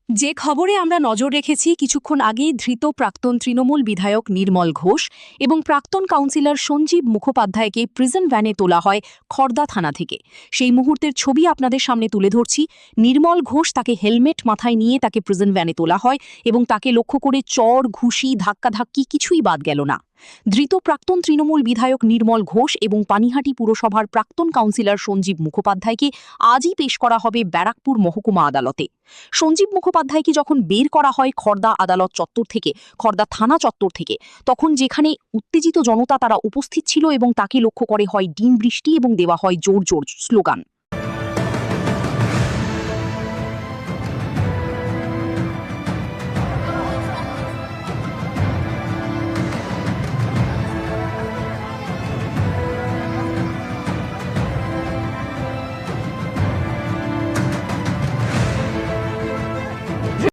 যে খবরে আমরা নজর রেখেছি কিছুক্ষণ আগেই ধৃত প্রাক্তন তৃণমূল বিধায়ক নির্মল ঘোষ এবং প্রাক্তন কাউন্সিলর সঞ্জীব মুখোপাধ্যায়কে প্রিজন ভ্যানে তোলা হয় খড়দা থানা থেকে। সেই মুহূর্তের ছবি আপনাদের সামনে তুলে ধরছি। নির্মল ঘোষ, তাকে হেলমেট মাথায় নিয়ে তাকে প্রিজন ভ্যানে তোলা হয় এবং তাকে লক্ষ্য করে চড়, ঘুষি, ধাক্কাধাক্কি কিছুই বাদ গেল না। ধৃত প্রাক্তন তৃণমূল বিধায়ক নির্মল ঘোষ এবং পানিহাটি পুরসভার প্রাক্তন কাউন্সিলর সঞ্জীব মুখোপাধ্যায়কে আজই পেশ করা হবে ব্যারাকপুর মহকুমা আদালতে। সঞ্জীব মুখোপাধ্যায়কে যখন বের করা হয় খড়দা আদালত চত্বর থেকে, খড়দা থানা চত্বর থেকে, তখন যেখানে উত্তেজিত জনতা তারা উপস্থিত ছিল এবং তাকে লক্ষ্য করে হয় ডিম বৃষ্টি এবং দেওয়া হয় জোর জোর স্লোগান।